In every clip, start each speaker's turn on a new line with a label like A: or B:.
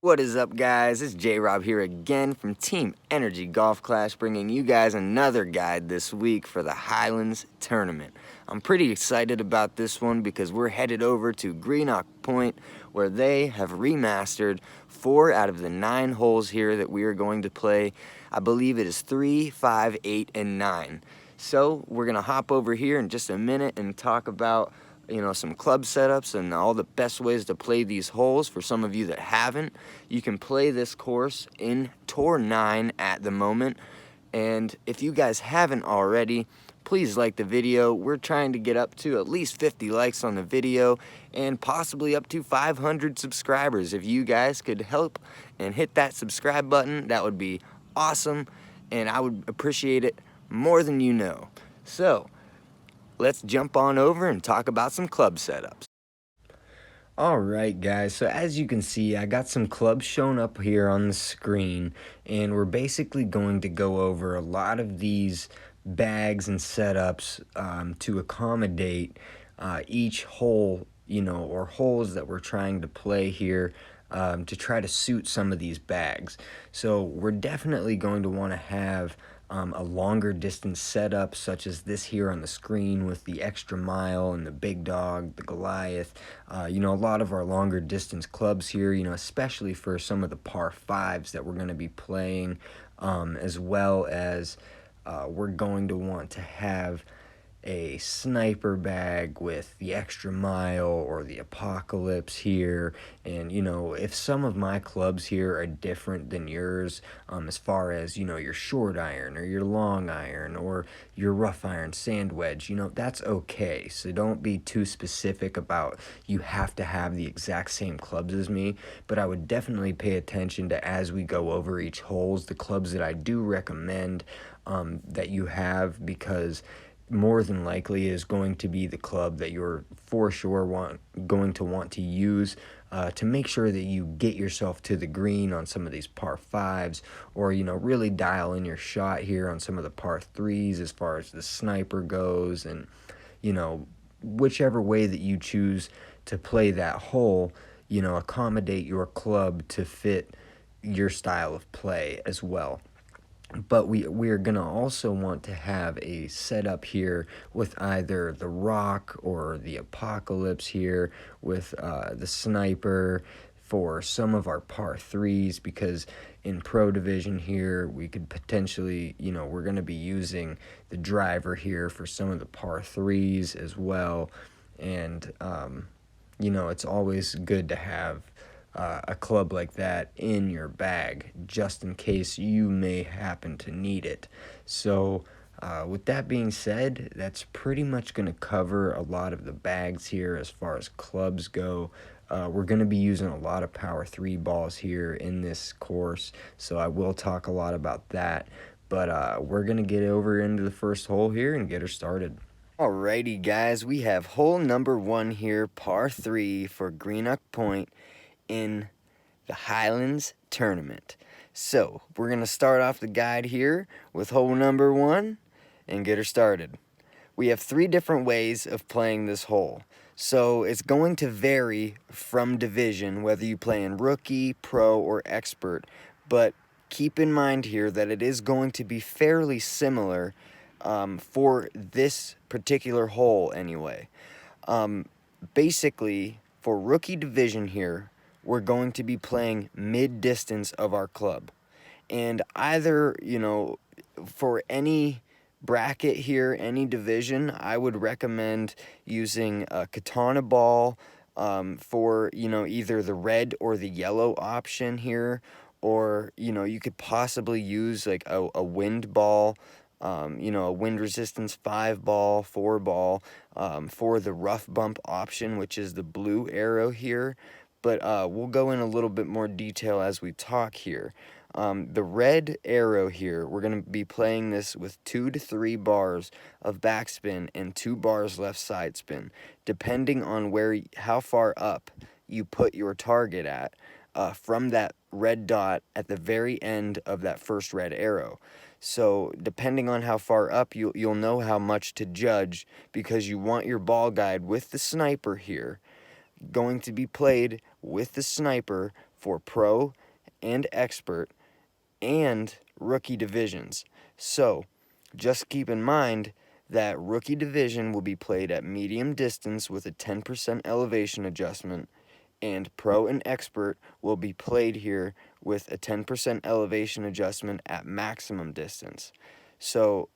A: What is up, guys? It's J-Rob here again from Team NrG Golf Clash, bringing you guys another guide this week for the Highlands Tournament. I'm pretty excited about this one because we're headed over to Greenoch Point, where they have remastered 4 out of the 9 holes here that we are going to play. I believe it is 3, 5, 8, and 9. So we're going to hop over here in just a minute and talk about some club setups and all the best ways to play these holes. For some of you that haven't, you can play this course in Tour 9 at the moment. And if you guys haven't already, please like the video. We're trying to get up to at least 50 likes on the video and possibly up to 500 subscribers. If you guys could help and hit that subscribe button, that would be awesome, and I would appreciate it more than you know. So let's jump on over and talk about some club setups. Alright guys, so as you can see, I got some clubs shown up here on the screen, and we're basically going to go over a lot of these bags and setups to accommodate each hole, or holes that we're trying to play here, to try to suit some of these bags. So we're definitely going to want to have a longer distance setup, such as this here on the screen with the extra mile and the big dog, the Goliath. A lot of our longer distance clubs here, especially for some of the par 5s that we're going to be playing, as well as we're going to want to have a sniper bag with the extra mile or the apocalypse here. And if some of my clubs here are different than yours, as far as your short iron or your long iron or your rough iron sand wedge, that's okay. So don't be too specific about you have to have the exact same clubs as me, but I would definitely pay attention to, as we go over each holes, the clubs that I do recommend that you have, because more than likely is going to be the club that you're for sure going to want to use to make sure that you get yourself to the green on some of these par 5s, or really dial in your shot here on some of the par 3s as far as the sniper goes. And whichever way that you choose to play that hole, accommodate your club to fit your style of play as well. But we're going to also want to have a setup here with either the rock or the apocalypse here with the sniper for some of our par 3s, because in pro division here we could potentially, we're going to be using the driver here for some of the par 3s as well. And it's always good to have a club like that in your bag, just in case you may happen to need it. So with that being said, that's pretty much going to cover a lot of the bags here as far as clubs go. We're going to be using a lot of power 3 balls here in this course, so I will talk a lot about that. But we're going to get over into the first hole here and get her started. Alrighty guys, we have hole number 1 here, par 3 for Greenoch Point in the Highlands Tournament. So we're going to start off the guide here with hole number 1 and get her started. We have 3 different ways of playing this hole. So it's going to vary from division, whether you play in rookie, pro, or expert. But keep in mind here that it is going to be fairly similar for this particular hole anyway. Basically, for rookie division here, we're going to be playing mid-distance of our club. And either, for any bracket here, any division, I would recommend using a katana ball for, either the red or the yellow option here. Or, you could possibly use like a wind ball, a wind resistance 5 ball, 4 ball, for the rough bump option, which is the blue arrow here. But we'll go in a little bit more detail as we talk here. The red arrow here, we're going to be playing this with 2 to 3 bars of backspin and 2 bars left side spin, depending on how far up you put your target at from that red dot at the very end of that first red arrow. So depending on how far up, you'll know how much to judge, because you want your ball guide with the sniper here going to be played with the sniper for pro and expert and rookie divisions. So just keep in mind that rookie division will be played at medium distance with a 10% elevation adjustment, and pro and expert will be played here with a 10% elevation adjustment at maximum distance. So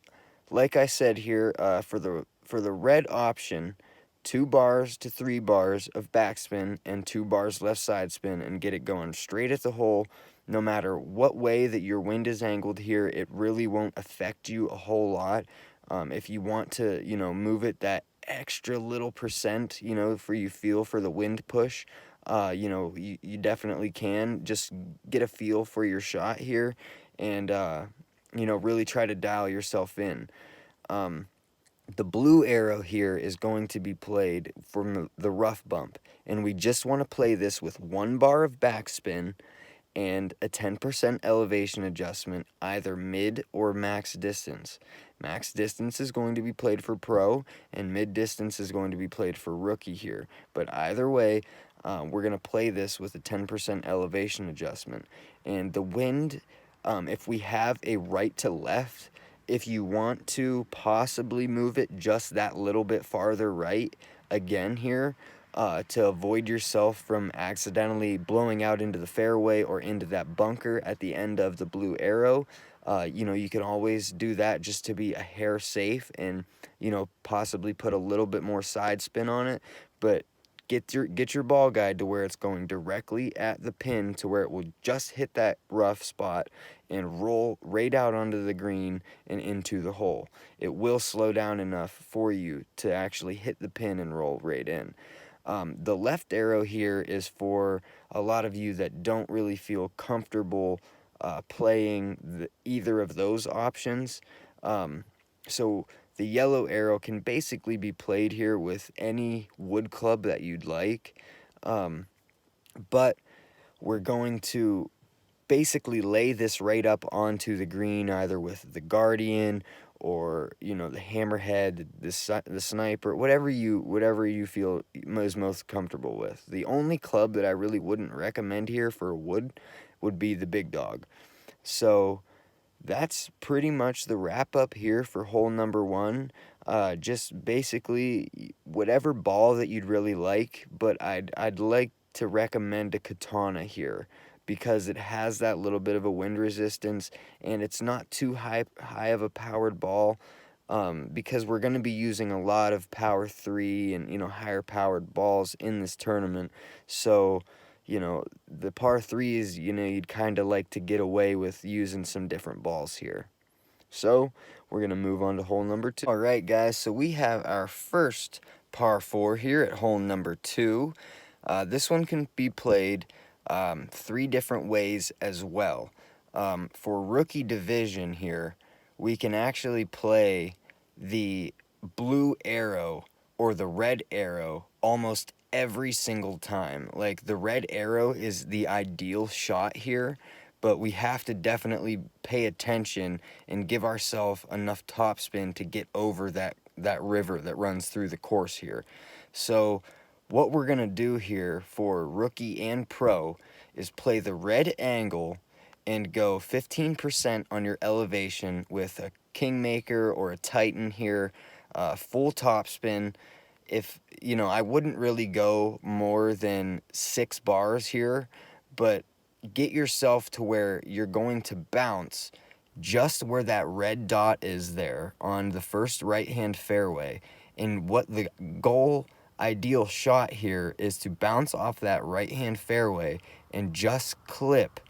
A: like I said here, for the red option, 2 bars to 3 bars of backspin and 2 bars left side spin, and get it going straight at the hole. No matter what way that your wind is angled here, it really won't affect you a whole lot. If you want to, move it that extra little percent, for you feel for the wind push, you definitely can. Just get a feel for your shot here, and really try to dial yourself in. The blue arrow here is going to be played from the rough bump, and we just want to play this with 1 bar of backspin and a 10% elevation adjustment, either mid or max distance. Max distance is going to be played for pro, and mid distance is going to be played for rookie here. But either way, we're going to play this with a 10% elevation adjustment. And the wind, if we have a right to left, if you want to possibly move it just that little bit farther right, again here, to avoid yourself from accidentally blowing out into the fairway or into that bunker at the end of the blue arrow, you can always do that just to be a hair safe and, possibly put a little bit more side spin on it. But get your ball guide to where it's going directly at the pin, to where it will just hit that rough spot and roll right out onto the green and into the hole. It will slow down enough for you to actually hit the pin and roll right in. The left arrow here is for a lot of you that don't really feel comfortable playing either of those options. So the yellow arrow can basically be played here with any wood club that you'd like, but we're going to basically lay this right up onto the green, either with the Guardian or the hammerhead, the sniper, whatever you feel is most comfortable with. The only club that I really wouldn't recommend here for wood would be the big dog. So that's pretty much the wrap up here for hole number 1. Just basically whatever ball that you'd really like, but I'd like to recommend a katana here, because it has that little bit of a wind resistance, and it's not too high of a powered ball, because we're going to be using a lot of power 3 and higher powered balls in this tournament. So the par 3s, you'd kind of like to get away with using some different balls here. So we're going to move on to hole number 2. All right, guys, so we have our first par 4 here at hole number 2. This one can be played 3 different ways as well. For rookie division here, we can actually play the blue arrow or the red arrow almost every single time. Like, the red arrow is the ideal shot here, but we have to definitely pay attention and give ourselves enough topspin to get over that river that runs through the course here. So what we're going to do here for rookie and pro is play the red angle and go 15% on your elevation with a Kingmaker or a Titan here, full topspin. If, I wouldn't really go more than 6 bars here, but get yourself to where you're going to bounce just where that red dot is there on the first right-hand fairway. And what the goal ideal shot here is to bounce off that right-hand fairway and just clip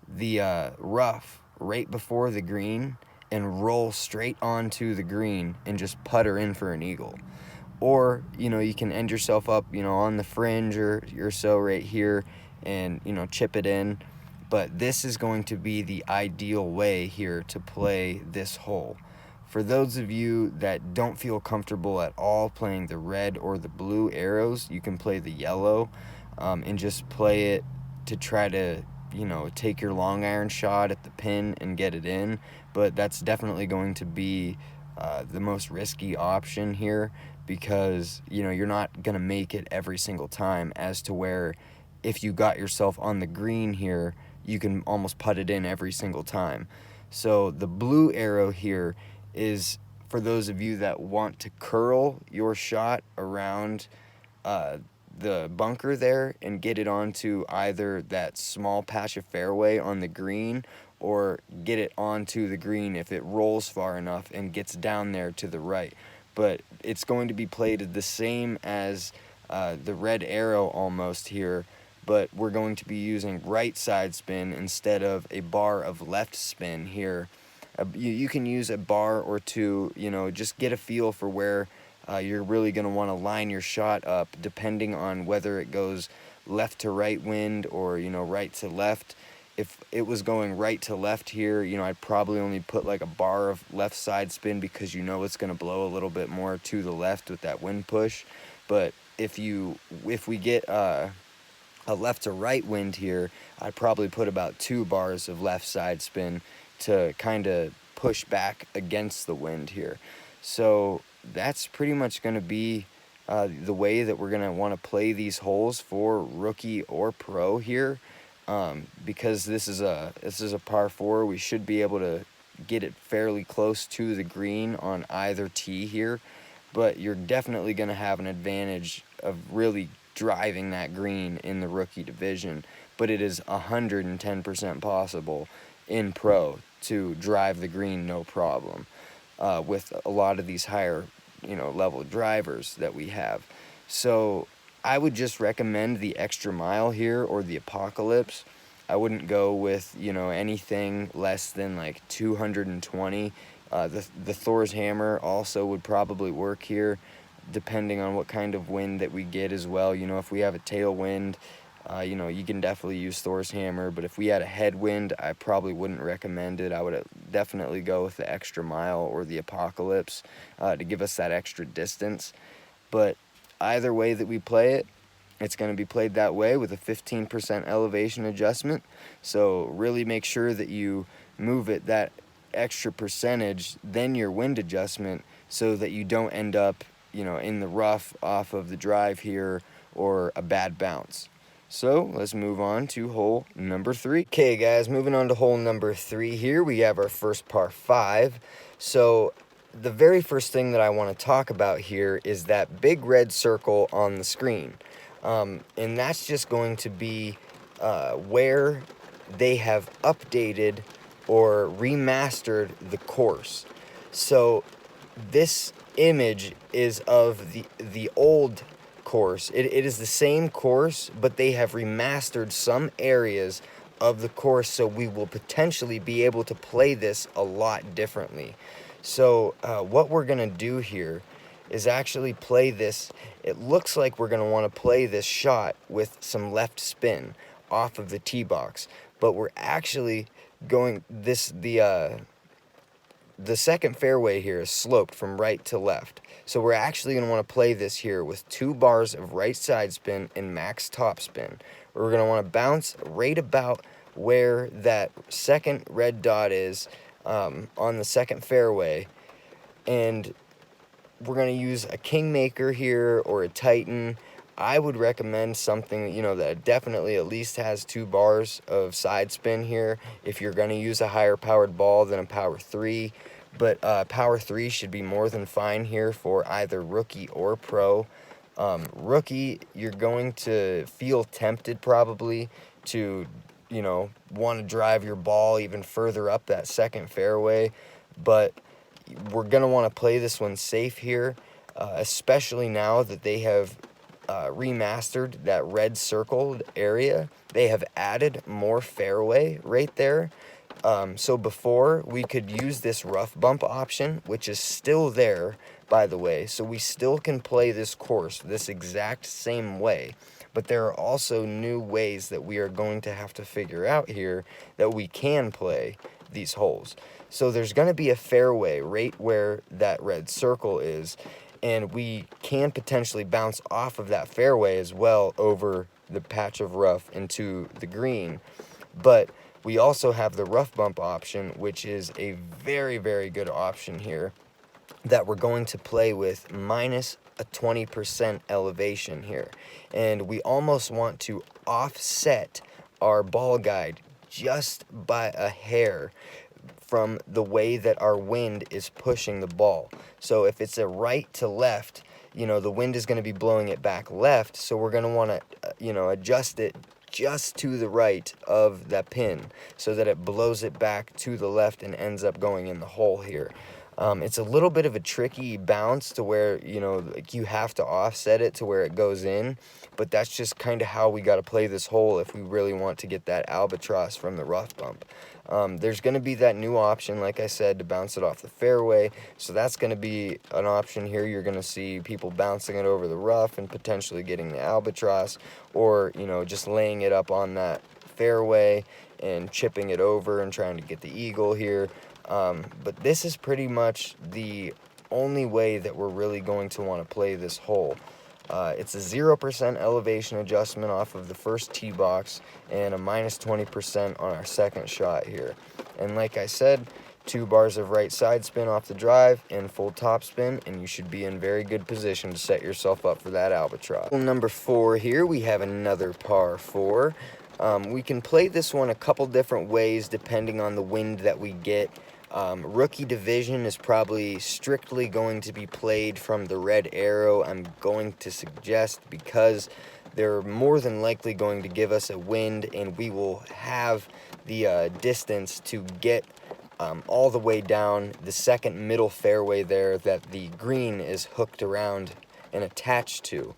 A: the rough right before the green and roll straight onto the green and just putter in for an eagle. Or, you can end yourself up, on the fringe or so right here and, chip it in. But this is going to be the ideal way here to play this hole. For those of you that don't feel comfortable at all playing the red or the blue arrows, you can play the yellow and just play it to try to, take your long iron shot at the pin and get it in. But that's definitely going to be the most risky option here, because you're not going to make it every single time, as to where if you got yourself on the green here, you can almost putt it in every single time. So the blue arrow here is for those of you that want to curl your shot around the bunker there and get it onto either that small patch of fairway on the green, or get it onto the green if it rolls far enough and gets down there to the right. But it's going to be played the same as the red arrow almost here, but we're going to be using right side spin instead of a bar of left spin here. You can use a bar or two, just get a feel for where you're really going to want to line your shot up, depending on whether it goes left to right wind or, right to left. If it was going right to left here, I'd probably only put like a bar of left side spin, because it's going to blow a little bit more to the left with that wind push. But if we get a left to right wind here, I'd probably put about 2 bars of left side spin to kind of push back against the wind here. So that's pretty much going to be the way that we're going to want to play these holes for rookie or pro here. Because this is a par 4, we should be able to get it fairly close to the green on either tee here, but you're definitely going to have an advantage of really driving that green in the rookie division. But it is 110% possible in pro to drive the green no problem with a lot of these higher level drivers that we have. So I would just recommend the Extra Mile here or the Apocalypse. I wouldn't go with anything less than like 220. The Thor's Hammer also would probably work here, depending on what kind of wind that we get as well. If we have a tailwind, you can definitely use Thor's Hammer. But if we had a headwind, I probably wouldn't recommend it. I would definitely go with the Extra Mile or the Apocalypse to give us that extra distance. But either way that we play it, it's going to be played that way with a 15% elevation adjustment. So really make sure that you move it that extra percentage, then your wind adjustment, so that you don't end up, in the rough off of the drive here or a bad bounce. So let's move on to hole number 3. Okay, guys, moving on to hole number 3 here. We have our first par 5. So the very first thing that I want to talk about here is that big red circle on the screen. And that's just going to be where they have updated or remastered the course. So this image is of the old course. It is the same course, but they have remastered some areas of the course, so we will potentially be able to play this a lot differently. So what we're going to do here is actually play this. It looks like we're going to want to play this shot with some left spin off of the tee box, but we're actually going the second fairway here is sloped from right to left. So we're actually going to want to play this here with 2 bars of right side spin and max top spin. We're going to want to bounce right about where that second red dot is on the second fairway. And we're going to use a Kingmaker here or a Titan. I would recommend something, that definitely at least has 2 bars of side spin here if you're going to use a higher powered ball than a Power 3. But Power 3 should be more than fine here for either rookie or pro. Rookie, you're going to feel tempted probably to, want to drive your ball even further up that second fairway. But we're going to want to play this one safe here, especially now that they have remastered that red circled area. They have added more fairway right there. So before, we could use this rough bump option, which is still there, by the way. So we still can play this course this exact same way. But there are also new ways that we are going to have to figure out here that we can play these holes. So there's going to be a fairway right where that red circle is, and we can potentially bounce off of that fairway as well over the patch of rough into the green. But we also have the rough bump option, which is a very, very good option here that we're going to play with minus a 20% elevation here. And we almost want to offset our ball guide just by a hair from the way that our wind is pushing the ball. So if it's a right to left, you know, the wind is going to be blowing it back left, so we're going to want to, you know, adjust it just to the right of that pin so that it blows it back to the left and ends up going in the hole here. It's a little bit of a tricky bounce to where, you know, like you have to offset it to where it goes in, but that's just kind of how we got to play this hole if we really want to get that albatross from the rough bump. There's going to be that new option, like I said, to bounce it off the fairway, so that's going to be an option here. You're going to see people bouncing it over the rough and potentially getting the albatross, or, you know, just laying it up on that fairway and chipping it over and trying to get the eagle here. But this is pretty much the only way that we're really going to want to play this hole. It's a 0% elevation adjustment off of the first tee box and a minus 20% on our second shot here. And like I said, 2 bars of right side spin off the drive and full top spin, and you should be in very good position to set yourself up for that albatross. Number 4 here, we have another par 4. We can play this one a couple different ways depending on the wind that we get. Rookie division is probably strictly going to be played from the red arrow, I'm going to suggest, because they're more than likely going to give us a wind, and we will have the distance to get all the way down the second middle fairway there that the green is hooked around and attached to.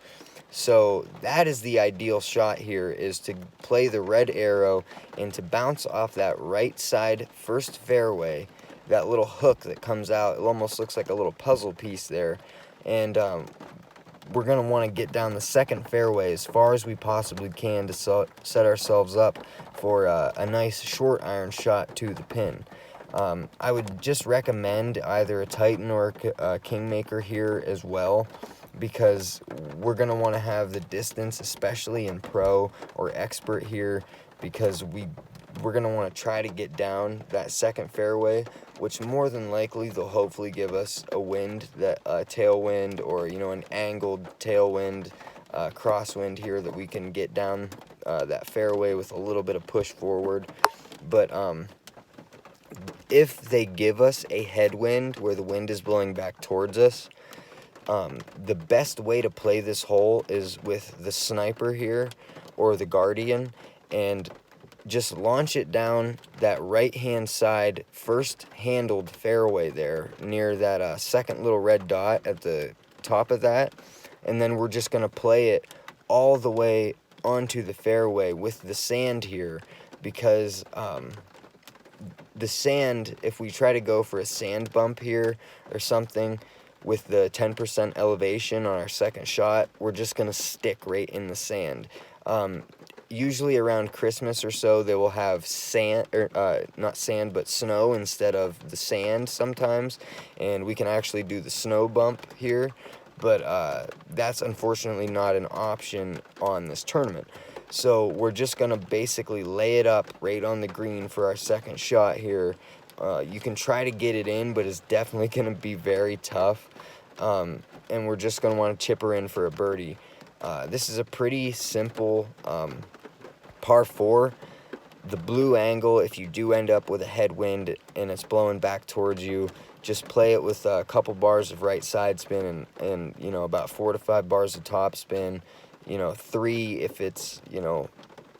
A: So that is the ideal shot here, is to play the red arrow and to bounce off that right side first fairway, that little hook that comes out. It almost looks like a little puzzle piece there. And we're going to want to get down the second fairway as far as we possibly can to set ourselves up for a nice short iron shot to the pin. I would just recommend either a Titan or a Kingmaker here as well, because we're going to want to have the distance, especially in pro or expert here, because we're going to want to try to get down that second fairway, which more than likely they'll hopefully give us a wind, that tailwind, or, you know, an angled tailwind, crosswind here that we can get down that fairway with a little bit of push forward. But if they give us a headwind where the wind is blowing back towards us, the best way to play this hole is with the sniper here or the guardian, and just launch it down that right hand side first handled fairway there near that second little red dot at the top of that, and then we're just going to play it all the way onto the fairway with the sand here, because the sand, if we try to go for a sand bump here or something with the 10% elevation on our second shot, we're just going to stick right in the sand. Usually around Christmas or so, they will have sand, or not sand, but snow instead of the sand sometimes, and we can actually do the snow bump here, but that's unfortunately not an option on this tournament. So we're just going to basically lay it up right on the green for our second shot here. You can try to get it in, but it's definitely going to be very tough, and we're just going to want to chip her in for a birdie. This is a pretty simple par 4. The blue angle, if you do end up with a headwind and it's blowing back towards you, just play it with a couple bars of right side spin and you know, about 4 to 5 bars of top spin. You know, 3 if it's, you know,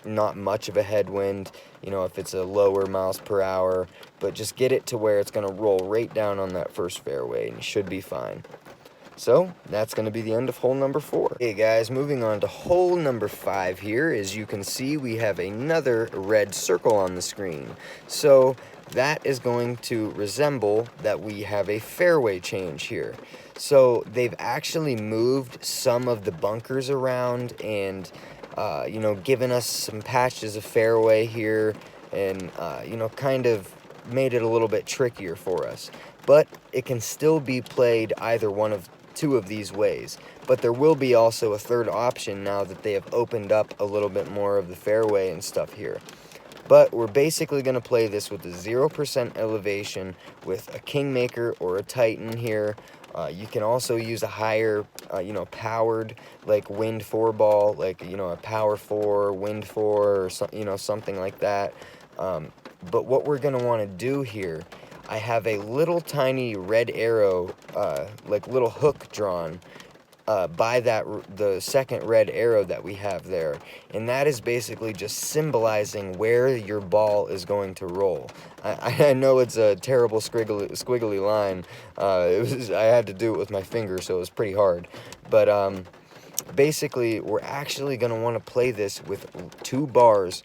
A: not much of a headwind, you know, if it's a lower miles per hour, but just get it to where it's going to roll right down on that first fairway and you should be fine. So that's going to be the end of hole number 4. Hey guys, moving on to hole number 5 here. As you can see, we have another red circle on the screen. So that is going to resemble that we have a fairway change here. So they've actually moved some of the bunkers around and, you know, given us some patches of fairway here and, you know, kind of made it a little bit trickier for us. But it can still be played either one of 2 of these ways. But there will be also a third option now that they have opened up a little bit more of the fairway and stuff here. But we're basically going to play this with a 0% elevation with a Kingmaker or a Titan here You can also use a higher, powered, like wind 4 ball, like, a power 4, wind 4, or something like that. But what we're going to want to do here, I have a little tiny red arrow, like little hook drawn by the second red arrow that we have there, and that is basically just symbolizing where your ball is going to roll. I know it's a terrible squiggly line. I had to do it with my finger, so it was pretty hard. But basically, we're actually going to want to play this with 2 bars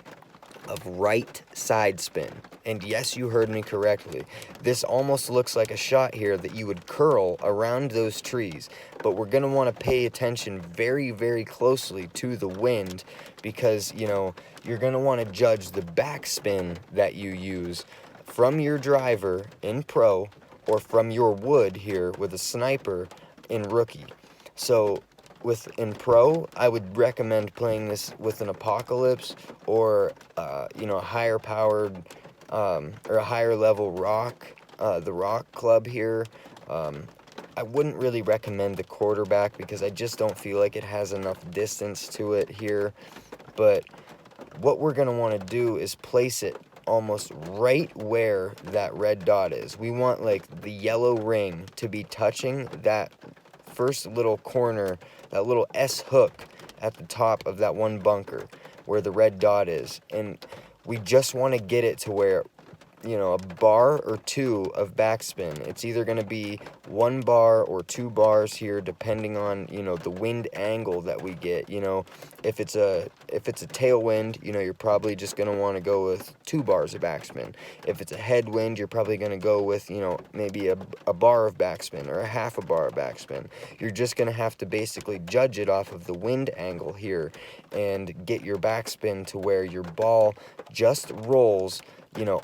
A: of right side spin. And yes, you heard me correctly. This almost looks like a shot here that you would curl around those trees, but we're going to want to pay attention very, very closely to the wind, because, you're going to want to judge the backspin that you use from your driver in pro, or from your wood here with a sniper in rookie. So in pro, I would recommend playing this with an Apocalypse, or a higher powered or a higher level rock, the rock club here. I wouldn't really recommend the quarterback because I just don't feel like it has enough distance to it here. But what we're going to want to do is place it almost right where that red dot is. We want like the yellow ring to be touching that first little corner, that little S hook at the top of that one bunker where the red dot is. And we just want to get it to where, a bar or 2 of backspin. It's either going to be 1 bar or 2 bars here, depending on, the wind angle that we get. If it's a tailwind, you're probably just going to want to go with 2 bars of backspin. If it's a headwind, you're probably going to go with, maybe a bar of backspin or a half a bar of backspin. You're just going to have to basically judge it off of the wind angle here and get your backspin to where your ball just rolls,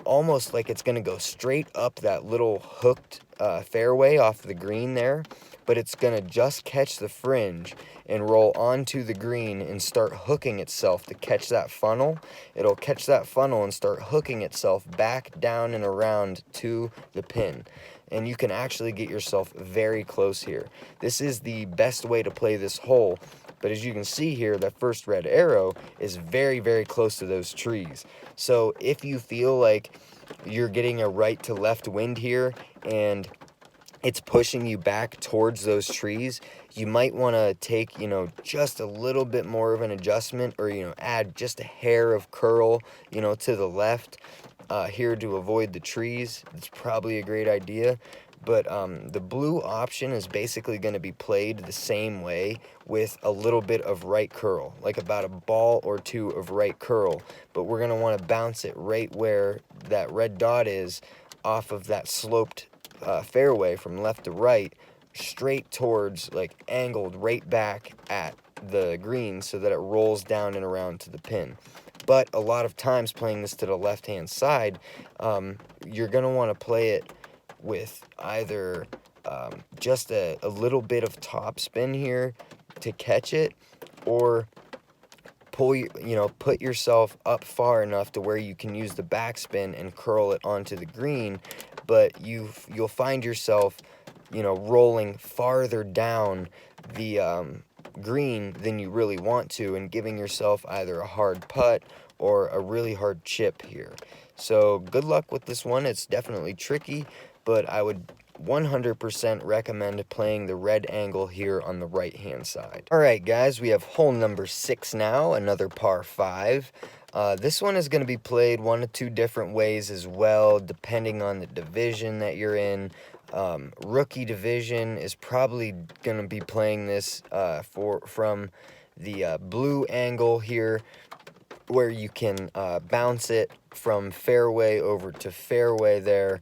A: almost like it's going to go straight up that little hooked fairway off the green there, but it's going to just catch the fringe and roll onto the green and start hooking itself to catch that funnel. It'll catch that funnel and start hooking itself back down and around to the pin. And you can actually get yourself very close here. This is the best way to play this hole. But as you can see here, that first red arrow is very, very close to those trees. So if you feel like you're getting a right to left wind here and it's pushing you back towards those trees, you might want to take, just a little bit more of an adjustment, or, add just a hair of curl, to the left here to avoid the trees. It's probably a great idea. But the blue option is basically going to be played the same way with a little bit of right curl, like about a ball or 2 of right curl. But we're going to want to bounce it right where that red dot is off of that sloped fairway from left to right, straight towards, like angled right back at the green so that it rolls down and around to the pin. But a lot of times playing this to the left-hand side, you're going to want to play it with either just a little bit of top spin here to catch it, or put yourself up far enough to where you can use the backspin and curl it onto the green, but you'll find yourself rolling farther down the green than you really want to, and giving yourself either a hard putt or a really hard chip here. So good luck with this one. It's definitely tricky, but I would 100% recommend playing the red angle here on the right hand side. Alright guys, we have hole number 6 now, another par 5. This one is going to be played 1 of 2 different ways as well, depending on the division that you're in. Rookie division is probably going to be playing this from the blue angle here, where you can bounce it from fairway over to fairway there,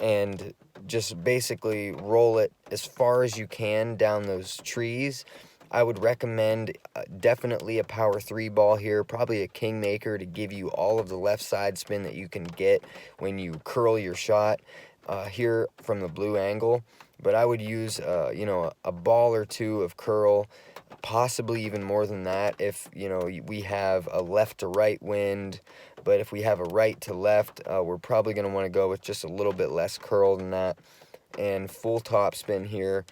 A: and just basically roll it as far as you can down those trees. I would recommend definitely a power 3 ball here, probably a Kingmaker, to give you all of the left side spin that you can get when you curl your shot here from the blue angle. But I would use a ball or 2 of curl, possibly even more than that if we have a left to right wind. But if we have a right to left, we're probably going to want to go with just a little bit less curl than that. and full topspin here.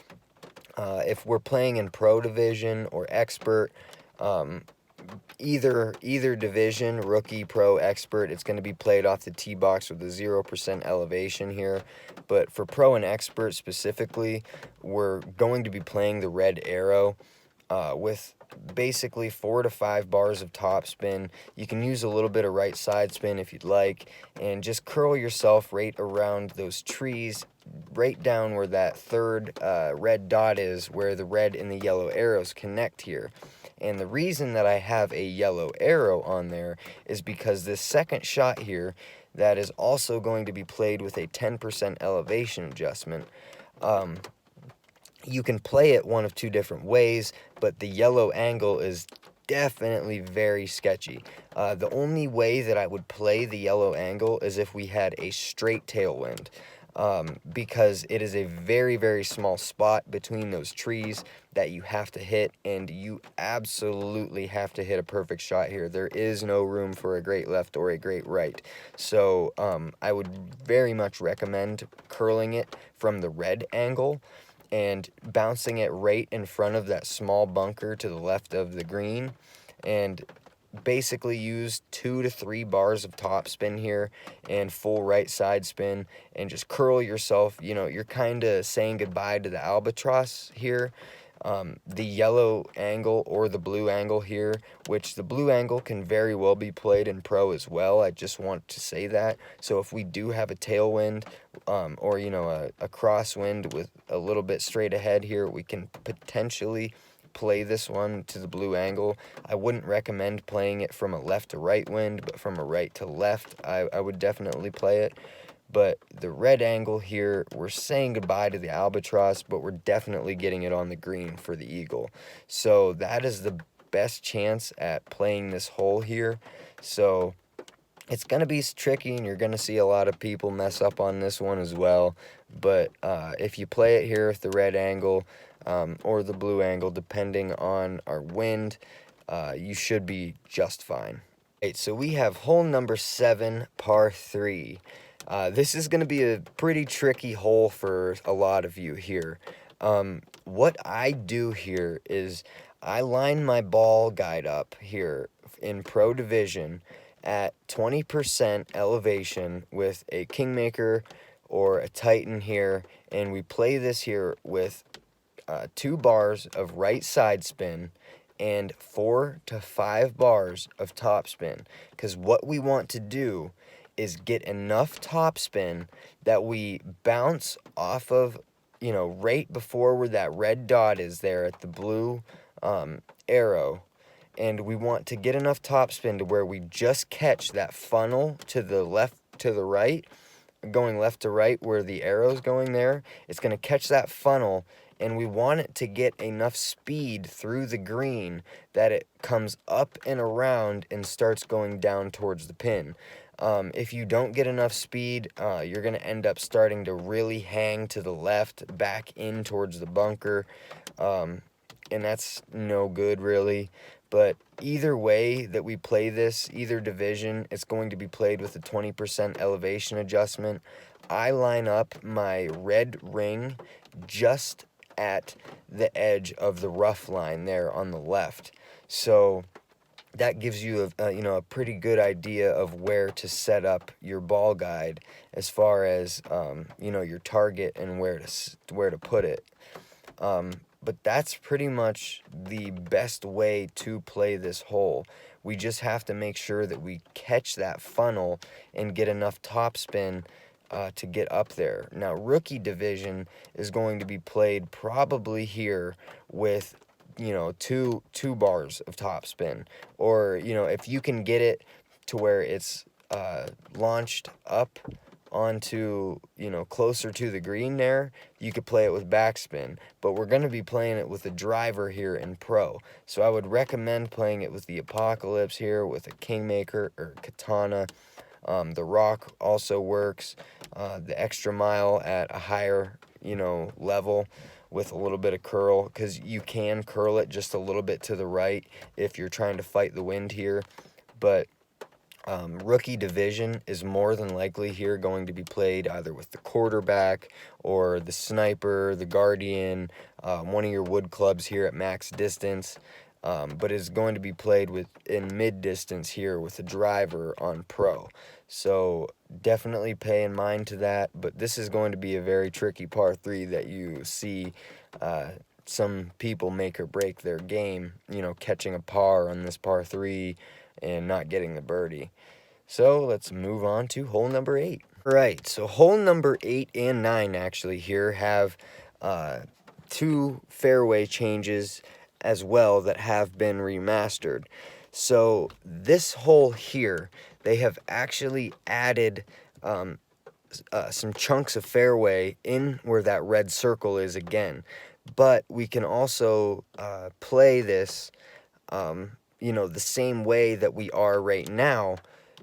A: If we're playing in pro division or expert, either division, rookie, pro, expert, it's going to be played off the tee box with a 0% elevation here. But for pro and expert specifically, we're going to be playing the red arrow with basically 4 to 5 bars of topspin. You can use a little bit of right side spin if you'd like, and just curl yourself right around those trees, right down where that third red dot is, where the red and the yellow arrows connect here. And the reason that I have a yellow arrow on there is because this second shot here, that is also going to be played with a 10% elevation adjustment. You can play it one of two different ways, but the yellow angle is definitely very sketchy. The only way that I would play the yellow angle is if we had a straight tailwind, because it is a very, very small spot between those trees that you have to hit, and you absolutely have to hit a perfect shot here. There is no room for a great left or a great right. So I would very much recommend curling it from the red angle and bouncing it right in front of that small bunker to the left of the green, and basically use 2 to 3 bars of topspin here and full right side spin, and just curl yourself. You know, you're kind of saying goodbye to the albatross here. The yellow angle or the blue angle here, which the blue angle can very well be played in pro as well. I just want to say that. So if we do have a tailwind, or, you know, a crosswind with a little bit straight ahead here, we can potentially play this one to the blue angle. I wouldn't recommend playing it from a left to right wind, but from a right to left, I would definitely play it. But the red angle here, we're saying goodbye to the albatross, but we're definitely getting it on the green for the eagle. So that is the best chance at playing this hole here. So it's going to be tricky, and you're going to see a lot of people mess up on this one as well. But if you play it here with the red angle or the blue angle, depending on our wind, you should be just fine. Right, so we have hole number 7, par 3. This is going to be a pretty tricky hole for a lot of you here. What I do here is I line my ball guide up here in pro division at 20% elevation with a Kingmaker or a Titan here, and we play this here with 2 bars of right side spin and 4 to 5 bars of top spin, because what we want to do is get enough top spin that we bounce off of, you know, right before where that red dot is there at the blue arrow, and we want to get enough top spin to where we just catch that funnel to the left, to the right, going left to right where the arrow's going there. It's going to catch that funnel, and we want it to get enough speed through the green that it comes up and around and starts going down towards the pin. If you don't get enough speed, you're going to end up starting to really hang to the left, back in towards the bunker, and that's no good really. But either way that we play this, either division, it's going to be played with a 20% elevation adjustment. I line up my red ring just at the edge of the rough line there on the left. So that gives you a pretty good idea of where to set up your ball guide as far as your target and where to put it. But that's pretty much the best way to play this hole. We just have to make sure that we catch that funnel and get enough topspin to get up there. Now, rookie division is going to be played probably here with, two bars of topspin. Or, if you can get it to where it's launched up onto, closer to the green there, you could play it with backspin. But we're going to be playing it with a driver here in pro. So I would recommend playing it with the Apocalypse here, with a Kingmaker or Katana. The Rock also works. The Extra Mile at a higher, level with a little bit of curl, because you can curl it just a little bit to the right if you're trying to fight the wind here. But Rookie division is more than likely here going to be played either with the quarterback or the sniper, the guardian, one of your wood clubs here at max distance, but is going to be played in mid distance here with a driver on pro. So definitely pay in mind to that, but this is going to be a very tricky par 3 that you see some people make or break their game, catching a par on this par 3 and not getting the birdie. So let's move on to hole number 8. Right, so hole number 8 and 9 actually here have 2 fairway changes as well that have been remastered. So this hole here, they have actually added some chunks of fairway in where that red circle is again. But we can also play this, the same way that we are right now,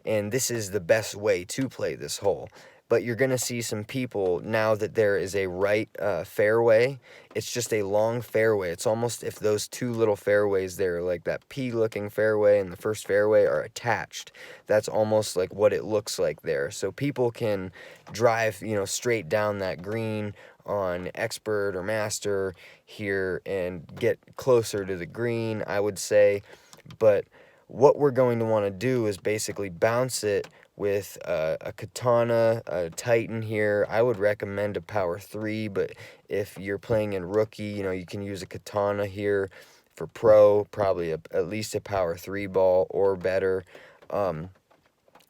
A: and this is the best way to play this hole. But you're going to see some people, now that there is a right fairway, it's just a long fairway. It's almost if those 2 little fairways there, like that P-looking fairway and the first fairway, are attached. That's almost like what it looks like there. So people can drive, straight down that green on expert or master here and get closer to the green, I would say. But what we're going to want to do is basically bounce it with a katana, a titan here. I would recommend a power 3, but if you're playing in rookie, you can use a katana here. For pro, probably at least a power 3 ball or better.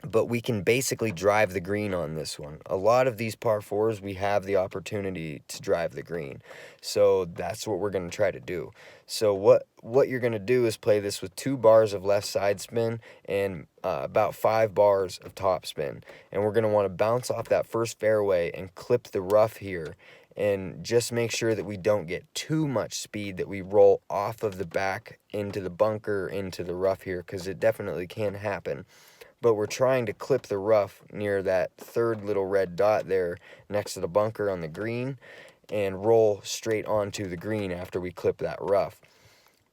A: But we can basically drive the green on this one. A lot of these par 4s, we have the opportunity to drive the green. So that's what we're going to try to do. So what you're going to do is play this with 2 bars of left side spin and about 5 bars of top spin. And we're going to want to bounce off that first fairway and clip the rough here. And just make sure that we don't get too much speed, that we roll off of the back into the bunker, into the rough here, because it definitely can happen. But we're trying to clip the rough near that 3rd little red dot there next to the bunker on the green and roll straight onto the green after we clip that rough.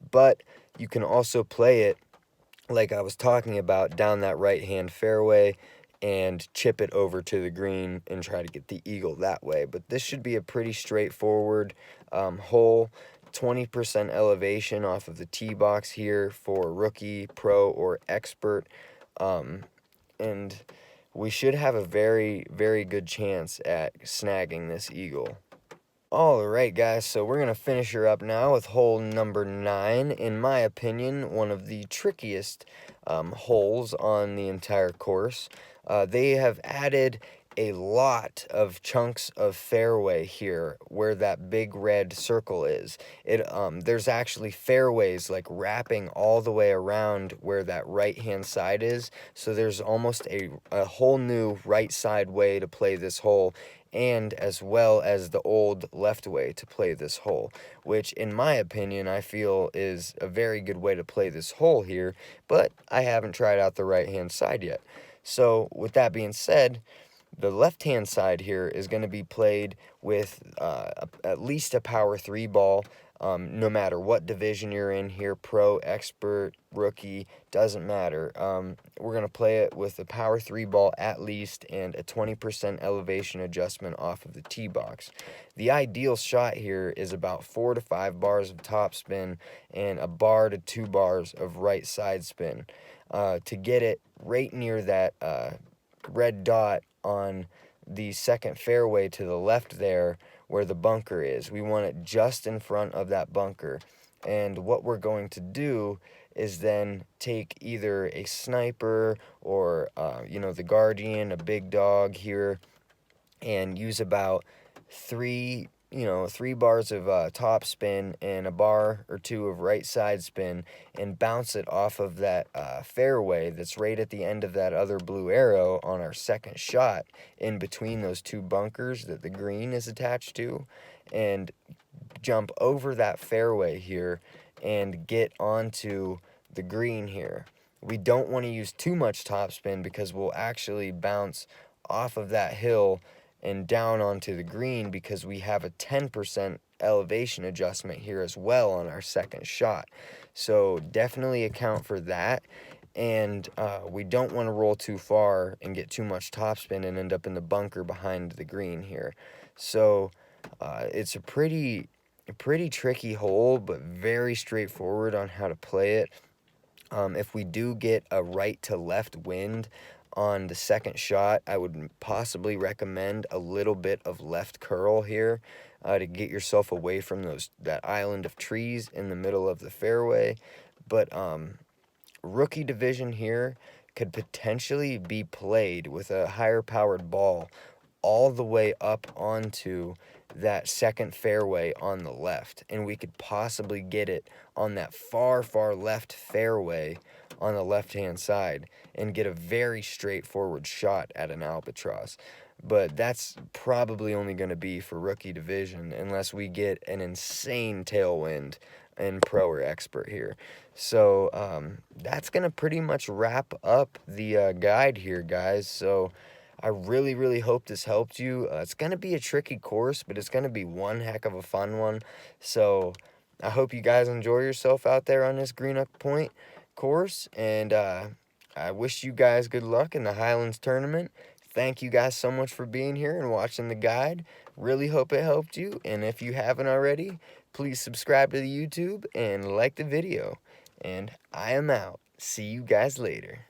A: But you can also play it, like I was talking about, down that right-hand fairway and chip it over to the green and try to get the eagle that way. But this should be a pretty straightforward hole. 20% elevation off of the tee box here for rookie, pro, or expert. And we should have a very, very good chance at snagging this eagle. Alright guys, so we're going to finish her up now with hole number 9. In my opinion, one of the trickiest holes on the entire course. They have added a lot of chunks of fairway here where that big red circle is. There's actually fairways like wrapping all the way around where that right hand side is, so there's almost a whole new right side way to play this hole, and as well as the old left way to play this hole, which in my opinion I feel is a very good way to play this hole here, but I haven't tried out the right hand side yet. So with that being said, the left-hand side here is going to be played with at least a power 3 ball, no matter what division you're in here, pro, expert, rookie, doesn't matter. We're going to play it with a power 3 ball at least and a 20% elevation adjustment off of the tee box. The ideal shot here is about 4 to 5 bars of top spin and a bar to 2 bars of right side spin to get it right near that red dot on the second fairway to the left there where the bunker is. We want it just in front of that bunker. And what we're going to do is then take either a sniper or, the guardian, a big dog here, and use about 3 bars of top spin and a bar or 2 of right side spin and bounce it off of that fairway that's right at the end of that other blue arrow on our second shot, in between those 2 bunkers that the green is attached to, and jump over that fairway here and get onto the green here. We don't want to use too much topspin because we'll actually bounce off of that hill and down onto the green, because we have a 10% elevation adjustment here as well on our second shot. So definitely account for that. and we don't want to roll too far and get too much topspin and end up in the bunker behind the green here. So it's a pretty tricky hole, but very straightforward on how to play it. If we do get a right to left wind on the second shot, I would possibly recommend a little bit of left curl here to get yourself away from that island of trees in the middle of the fairway. But rookie division here could potentially be played with a higher powered ball all the way up onto that second fairway on the left, and we could possibly get it on that far left fairway on the left hand side and get a very straightforward shot at an albatross. But that's probably only going to be for rookie division unless we get an insane tailwind in pro or expert here. So that's going to pretty much wrap up the guide here, guys. So I really hope this helped you. It's going to be a tricky course, but it's going to be one heck of a fun one. So I hope you guys enjoy yourself out there on this Greenoch Point course, and I wish you guys good luck in the Highlands Tournament. Thank you guys so much for being here and watching the guide. Really hope it helped you, and if you haven't already, please subscribe to the YouTube and like the video. And I am out. See you guys later.